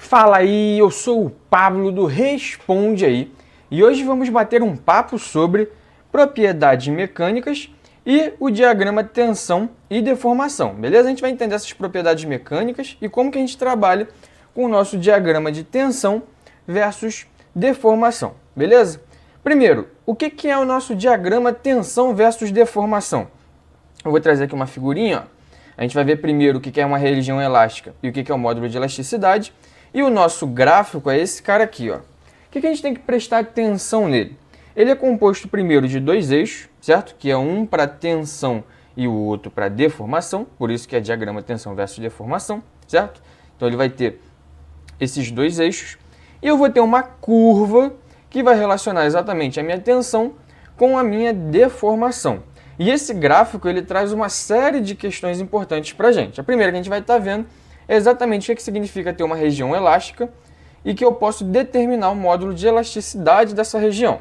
Fala aí, eu sou o Pablo do Responde Aí e hoje vamos bater um papo sobre propriedades mecânicas e o diagrama de tensão e deformação, beleza? A gente vai entender essas propriedades mecânicas e como que a gente trabalha com o nosso diagrama de tensão versus deformação, beleza? Primeiro, o que é o nosso diagrama tensão versus deformação? Eu vou trazer aqui uma figurinha, ó. A gente vai ver primeiro o que é uma região elástica e o que é o módulo de elasticidade. E o nosso gráfico é esse cara aqui, ó. O que a gente tem que prestar atenção nele? Ele é composto primeiro de dois eixos, certo? Que é um para tensão e o outro para deformação, por isso que é diagrama tensão versus deformação, certo? Então ele vai ter esses dois eixos. E eu vou ter uma curva que vai relacionar exatamente a minha tensão com a minha deformação. E esse gráfico ele traz uma série de questões importantes para a gente. A primeira que a gente vai estar vendo é exatamente o que significa ter uma região elástica e que eu posso determinar o módulo de elasticidade dessa região.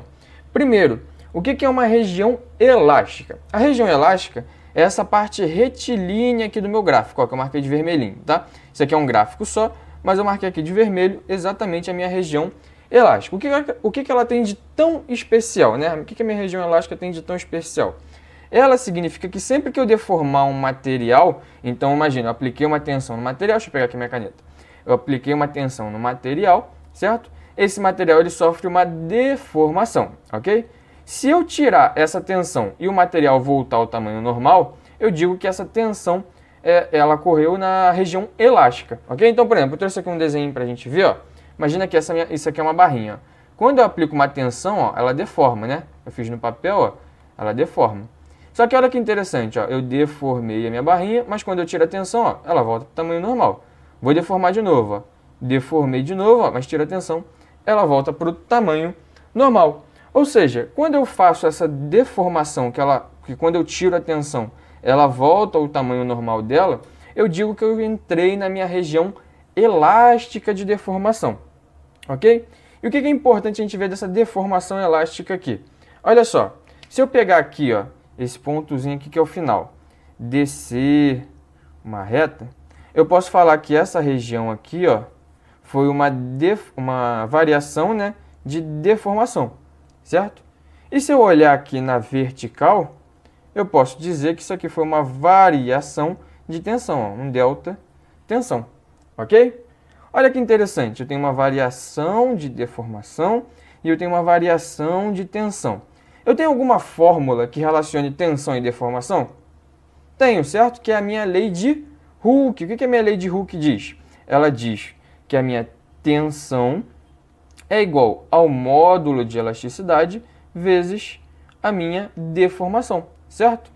Primeiro, o que é uma região elástica? A região elástica é essa parte retilínea aqui do meu gráfico, ó, que eu marquei de vermelhinho, tá? Isso aqui é um gráfico só, mas eu marquei aqui de vermelho exatamente a minha região elástica. O que ela tem de tão especial, né? O que a minha região elástica tem de tão especial? Ela significa que sempre que eu deformar um material, então imagina, eu apliquei uma tensão no material, deixa eu pegar aqui minha caneta. Eu apliquei uma tensão no material, certo? Esse material ele sofre uma deformação, ok? Se eu tirar essa tensão e o material voltar ao tamanho normal, eu digo que essa tensão ela ocorreu na região elástica, ok? Então, por exemplo, eu trouxe aqui um desenho para a gente ver, ó. Imagina que isso aqui é uma barrinha, ó. Quando eu aplico uma tensão, ó, ela deforma, né? Eu fiz no papel, ó, ela deforma. Só que olha que interessante, ó, eu deformei a minha barrinha, mas quando eu tiro a tensão, ó, ela volta para o tamanho normal. Vou deformar de novo, ó. Deformei de novo, ó, mas tiro a tensão, ela volta para o tamanho normal. Ou seja, quando eu faço essa deformação, que quando eu tiro a tensão, ela volta ao tamanho normal dela, eu digo que eu entrei na minha região elástica de deformação, ok? E o que é importante a gente ver dessa deformação elástica aqui? Olha só, se eu pegar aqui, ó, esse pontozinho aqui que é o final, descer uma reta, eu posso falar que essa região aqui, ó, foi uma variação, né, de deformação, certo? E se eu olhar aqui na vertical, eu posso dizer que isso aqui foi uma variação de tensão, ó, um delta tensão, ok? Olha que interessante, eu tenho uma variação de deformação e eu tenho uma variação de tensão. Eu tenho alguma fórmula que relacione tensão e deformação? Tenho, certo? Que é a minha lei de Hooke. O que a minha lei de Hooke diz? Ela diz que a minha tensão é igual ao módulo de elasticidade vezes a minha deformação, certo?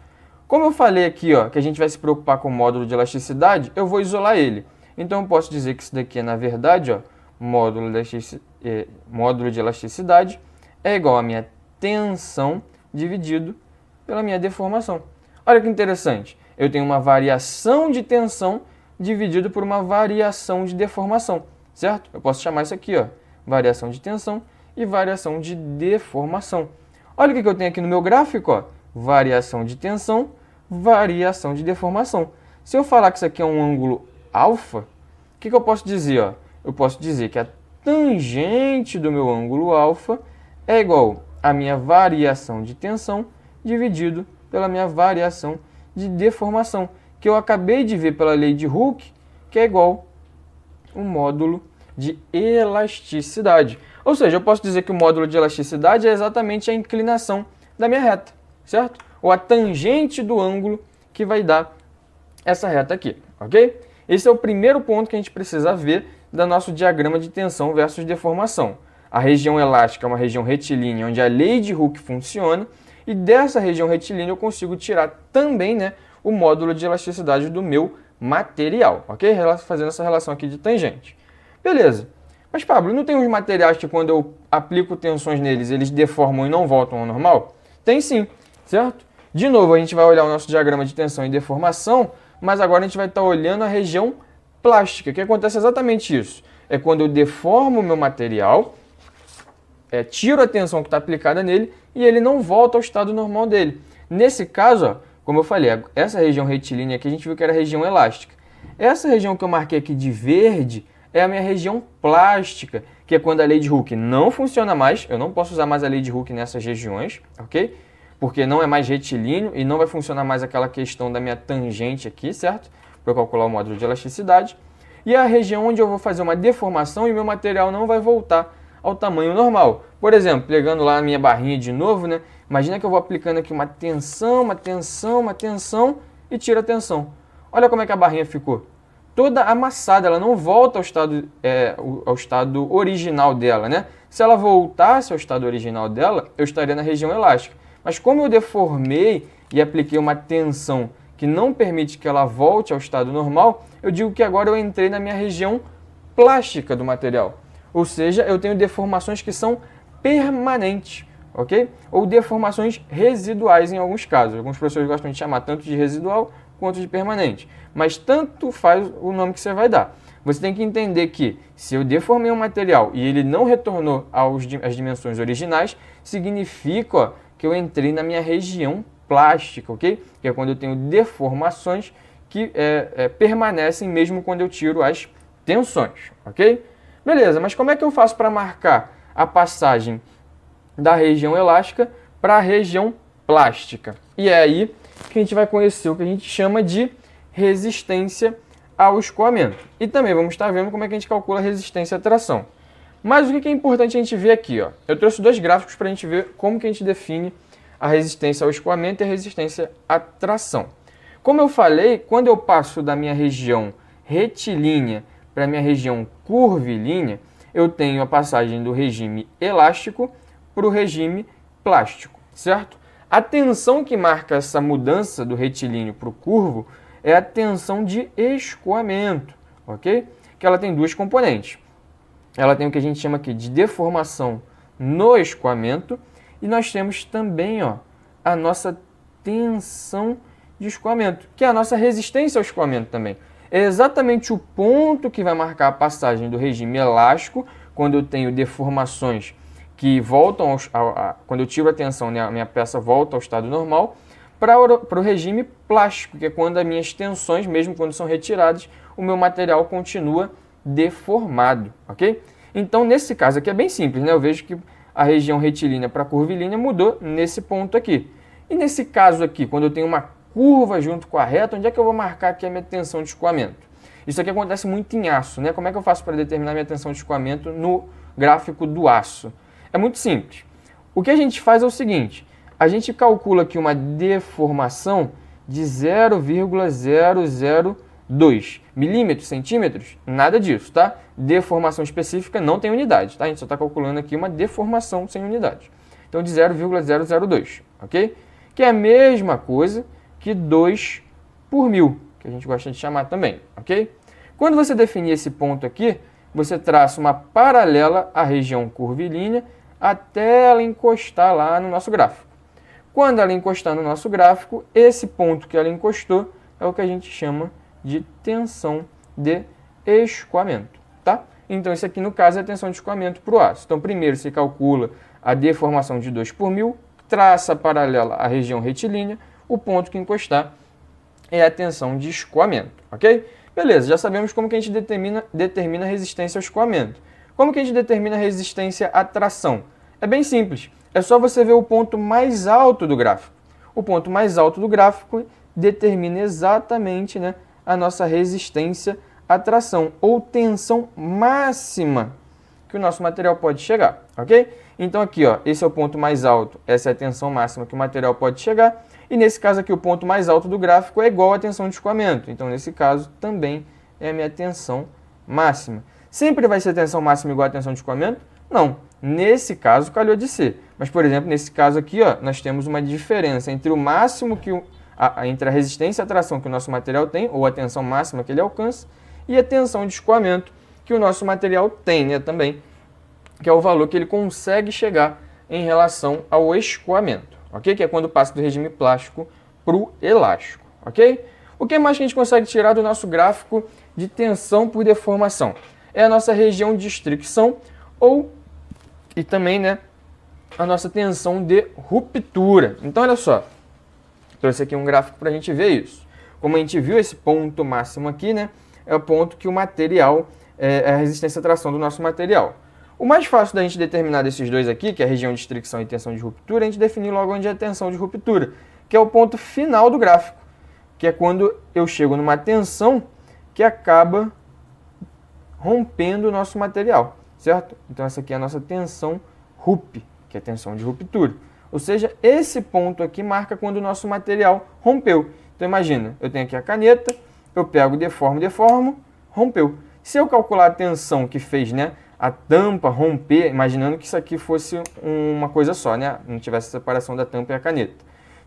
Como eu falei aqui, ó, que a gente vai se preocupar com o módulo de elasticidade, eu vou isolar ele. Então eu posso dizer que isso daqui é, na verdade, ó, módulo de elasticidade é igual a minha tensão dividido pela minha deformação. Olha que interessante. Eu tenho uma variação de tensão dividido por uma variação de deformação, certo? Eu posso chamar isso aqui, ó, variação de tensão e variação de deformação. Olha o que eu tenho aqui no meu gráfico, ó, variação de tensão, variação de deformação. Se eu falar que isso aqui é um ângulo alfa, o que eu posso dizer, ó? Eu posso dizer que a tangente do meu ângulo alfa é igual a minha variação de tensão dividido pela minha variação de deformação, que eu acabei de ver pela lei de Hooke, que é igual ao módulo de elasticidade. Ou seja, eu posso dizer que o módulo de elasticidade é exatamente a inclinação da minha reta, certo? Ou a tangente do ângulo que vai dar essa reta aqui, ok? Esse é o primeiro ponto que a gente precisa ver do nosso diagrama de tensão versus deformação. A região elástica é uma região retilínea onde a lei de Hooke funciona e dessa região retilínea eu consigo tirar também, né, o módulo de elasticidade do meu material, ok? Fazendo essa relação aqui de tangente. Beleza. Mas, Pablo, não tem uns materiais que quando eu aplico tensões neles, eles deformam e não voltam ao normal? Tem sim, certo? De novo, a gente vai olhar o nosso diagrama de tensão e deformação, mas agora a gente vai estar olhando a região plástica, que acontece exatamente isso. É quando eu deformo o meu material, tiro a tensão que está aplicada nele e ele não volta ao estado normal dele. Nesse caso, ó, como eu falei, essa região retilínea aqui a gente viu que era a região elástica. Essa região que eu marquei aqui de verde é a minha região plástica, que é quando a lei de Hooke não funciona mais, eu não posso usar mais a lei de Hooke nessas regiões, ok? Porque não é mais retilíneo e não vai funcionar mais aquela questão da minha tangente aqui, certo? Para eu calcular o módulo de elasticidade. E é a região onde eu vou fazer uma deformação e meu material não vai voltar ao tamanho normal. Por exemplo, pegando lá a minha barrinha de novo, né? Imagina que eu vou aplicando aqui uma tensão, uma tensão, uma tensão e tiro a tensão. Olha como é que a barrinha ficou. Toda amassada, ela não volta ao estado original dela, né? Se ela voltasse ao estado original dela, eu estaria na região elástica. Mas como eu deformei e apliquei uma tensão que não permite que ela volte ao estado normal, eu digo que agora eu entrei na minha região plástica do material. Ou seja, eu tenho deformações que são permanentes, ok? Ou deformações residuais em alguns casos. Alguns professores gostam de chamar tanto de residual quanto de permanente. Mas tanto faz o nome que você vai dar. Você tem que entender que se eu deformei um material e ele não retornou às dimensões originais, significa que eu entrei na minha região plástica, ok? Que é quando eu tenho deformações que permanecem mesmo quando eu tiro as tensões, ok? Beleza, mas como é que eu faço para marcar a passagem da região elástica para a região plástica? E é aí que a gente vai conhecer o que a gente chama de resistência ao escoamento. E também vamos estar vendo como é que a gente calcula a resistência à tração. Mas o que é importante a gente ver aqui? Ó? Eu trouxe dois gráficos para a gente ver como que a gente define a resistência ao escoamento e a resistência à tração. Como eu falei, quando eu passo da minha região retilínea para a minha região curvilínea, eu tenho a passagem do regime elástico para o regime plástico, certo? A tensão que marca essa mudança do retilíneo para o curvo é a tensão de escoamento, ok? Que ela tem duas componentes. Ela tem o que a gente chama aqui de deformação no escoamento e nós temos também, ó, a nossa tensão de escoamento, que é a nossa resistência ao escoamento também. É exatamente o ponto que vai marcar a passagem do regime elástico, quando eu tenho deformações que voltam, quando eu tiro a tensão, né, a minha peça volta ao estado normal, para o regime plástico, que é quando as minhas tensões, mesmo quando são retiradas, o meu material continua deformado, ok? Então, nesse caso aqui é bem simples, né? Eu vejo que a região retilínea para curvilínea mudou nesse ponto aqui. E nesse caso aqui, quando eu tenho uma curva junto com a reta, onde é que eu vou marcar aqui a minha tensão de escoamento? Isso aqui acontece muito em aço, né? Como é que eu faço para determinar minha tensão de escoamento no gráfico do aço? É muito simples. O que a gente faz é o seguinte, a gente calcula aqui uma deformação de 0,002 milímetros, centímetros, nada disso, tá? Deformação específica não tem unidade, tá? A gente só está calculando aqui uma deformação sem unidade. Então, de 0,002, ok? Que é a mesma coisa que 2 por 1000, que a gente gosta de chamar também, ok? Quando você definir esse ponto aqui, você traça uma paralela à região curvilínea até ela encostar lá no nosso gráfico. Quando ela encostar no nosso gráfico, esse ponto que ela encostou é o que a gente chama de tensão de escoamento, tá? Então, isso aqui, no caso, é a tensão de escoamento para o aço. Então, primeiro se calcula a deformação de 2 por 1000, traça paralela à região retilínea, o ponto que encostar é a tensão de escoamento, ok? Beleza, já sabemos como que a gente determina a resistência ao escoamento. Como que a gente determina a resistência à tração? É bem simples, é só você ver o ponto mais alto do gráfico. O ponto mais alto do gráfico determina exatamente, né, a nossa resistência à tração, ou tensão máxima que o nosso material pode chegar, ok? Então aqui, ó, esse é o ponto mais alto, essa é a tensão máxima que o material pode chegar, e nesse caso aqui o ponto mais alto do gráfico é igual à tensão de escoamento, então nesse caso também é a minha tensão máxima. Sempre vai ser a tensão máxima igual à tensão de escoamento? Não, nesse caso calhou de ser, mas por exemplo, nesse caso aqui, ó, nós temos uma diferença entre o máximo que entre a resistência à tração que o nosso material tem, ou a tensão máxima que ele alcança, e a tensão de escoamento que o nosso material tem, né, também, que é o valor que ele consegue chegar em relação ao escoamento, ok? Que é quando passa do regime plástico para o elástico, ok? O que mais que a gente consegue tirar do nosso gráfico de tensão por deformação? É a nossa região de fricção e também, né, a nossa tensão de ruptura. Então, olha só, trouxe aqui um gráfico para a gente ver isso. Como a gente viu, esse ponto máximo aqui, né, é o ponto que o material a resistência à tração do nosso material. O mais fácil da gente determinar desses dois aqui, que é a região de estricção e tensão de ruptura, é a gente definir logo onde é a tensão de ruptura, que é o ponto final do gráfico, que é quando eu chego numa tensão que acaba rompendo o nosso material, certo? Então essa aqui é a nossa tensão RUP, que é a tensão de ruptura. Ou seja, esse ponto aqui marca quando o nosso material rompeu. Então imagina, eu tenho aqui a caneta, eu pego, deformo, rompeu. Se eu calcular a tensão que fez, né, a tampa romper, imaginando que isso aqui fosse uma coisa só, né, não tivesse separação da tampa e a caneta.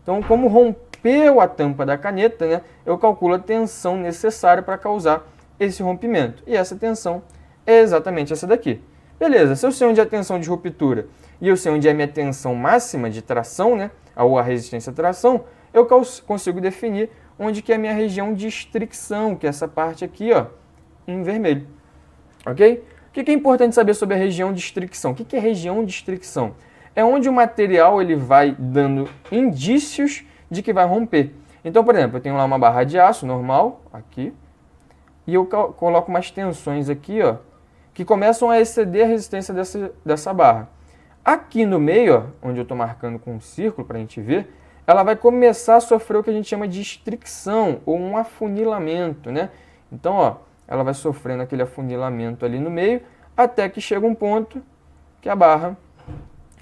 Então, como rompeu a tampa da caneta, né, eu calculo a tensão necessária para causar esse rompimento. E essa tensão é exatamente essa daqui. Beleza, se eu sei onde é a tensão de ruptura e eu sei onde é a minha tensão máxima de tração, né, ou a resistência à tração, eu consigo definir onde que é a minha região de estricção, que é essa parte aqui, ó, em vermelho. Ok? O que é importante saber sobre a região de estricção? O que é região de estricção? É onde o material ele vai dando indícios de que vai romper. Então, por exemplo, eu tenho lá uma barra de aço normal, aqui, e eu coloco umas tensões aqui, ó, que começam a exceder a resistência dessa barra. Aqui no meio, ó, onde eu estou marcando com um círculo para a gente ver, ela vai começar a sofrer o que a gente chama de estricção, ou um afunilamento, né? Então, ó, ela vai sofrendo aquele afunilamento ali no meio, até que chega um ponto que a barra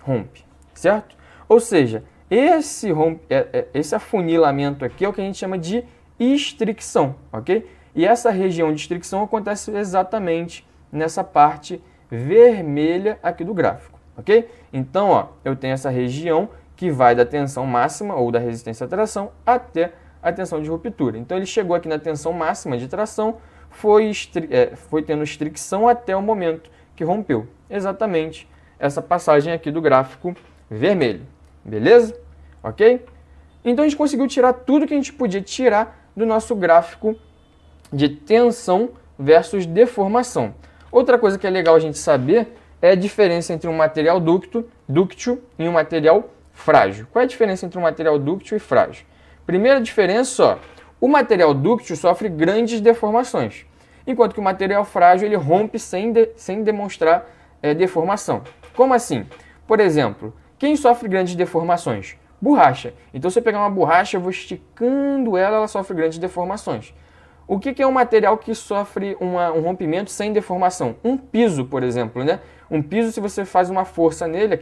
rompe, certo? Ou seja, esse afunilamento aqui é o que a gente chama de estricção, ok? E essa região de estricção acontece exatamente nessa parte vermelha aqui do gráfico, ok? Então, ó, eu tenho essa região que vai da tensão máxima ou da resistência à tração até a tensão de ruptura. Então, ele chegou aqui na tensão máxima de tração, foi tendo estricção até o momento que rompeu. Exatamente essa passagem aqui do gráfico vermelho. Beleza? Ok? Então, a gente conseguiu tirar tudo que a gente podia tirar do nosso gráfico de tensão versus deformação. Outra coisa que é legal a gente saber é a diferença entre um material dúctil e um material frágil. Qual é a diferença entre um material dúctil e frágil? Primeira diferença, ó, o material dúctil sofre grandes deformações, enquanto que o material frágil ele rompe sem demonstrar deformação. Como assim? Por exemplo, quem sofre grandes deformações? Borracha. Então, se eu pegar uma borracha, eu vou esticando ela sofre grandes deformações. O que é um material que sofre um rompimento sem deformação? Um piso, por exemplo, né? Um piso, se você faz uma força nele,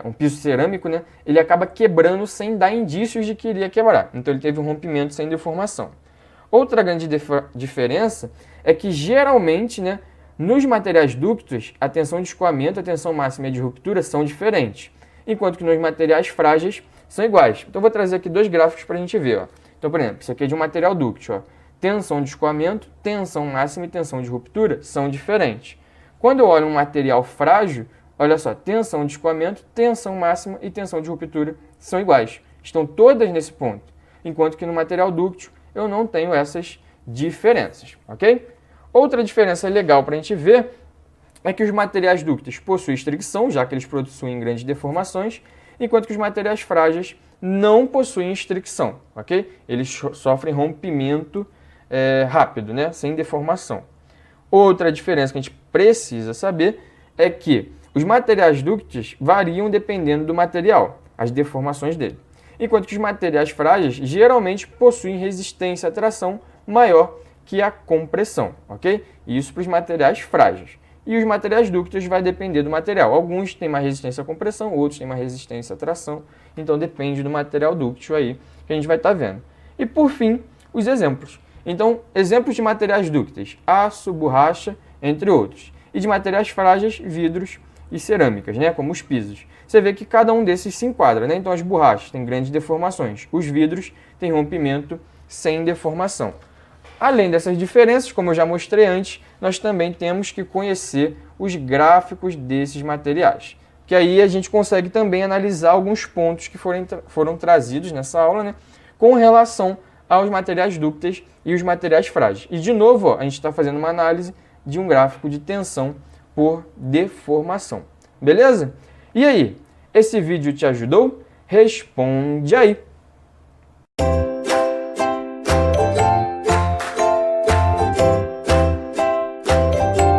um piso cerâmico, né? Ele acaba quebrando sem dar indícios de que iria quebrar. Então, ele teve um rompimento sem deformação. Outra grande diferença é que, geralmente, né, nos materiais dúcteis, a tensão de escoamento, a tensão máxima e de ruptura são diferentes, enquanto que nos materiais frágeis são iguais. Então, eu vou trazer aqui dois gráficos para a gente ver, ó. Então, por exemplo, isso aqui é de um material dúctil, ó. Tensão de escoamento, tensão máxima e tensão de ruptura são diferentes. Quando eu olho um material frágil, olha só, tensão de escoamento, tensão máxima e tensão de ruptura são iguais. Estão todas nesse ponto. Enquanto que no material dúctil eu não tenho essas diferenças, ok? Outra diferença legal para a gente ver é que os materiais dúcteis possuem estricção, já que eles possuem grandes deformações, enquanto que os materiais frágeis não possuem estricção, ok? Eles sofrem rompimento rápido, né? Sem deformação. Outra diferença que a gente precisa saber é que os materiais dúcteis variam dependendo do material, as deformações dele, enquanto que os materiais frágeis geralmente possuem resistência à tração maior que a compressão, ok? Isso para os materiais frágeis. E os materiais dúcteis vai depender do material. Alguns têm mais resistência à compressão, outros têm mais resistência à tração. Então, depende do material dúctil aí que a gente vai estar vendo. E, por fim, os exemplos. Então, exemplos de materiais dúcteis: aço, borracha, entre outros. E de materiais frágeis, vidros e cerâmicas, né? Como os pisos. Você vê que cada um desses se enquadra, né? Então, as borrachas têm grandes deformações. Os vidros têm rompimento sem deformação. Além dessas diferenças, como eu já mostrei antes, nós também temos que conhecer os gráficos desses materiais. Que aí a gente consegue também analisar alguns pontos que foram trazidos nessa aula, né, com relação aos materiais dúcteis e os materiais frágeis. E de novo, ó, a gente está fazendo uma análise de um gráfico de tensão por deformação. Beleza? E aí, esse vídeo te ajudou? Responde aí!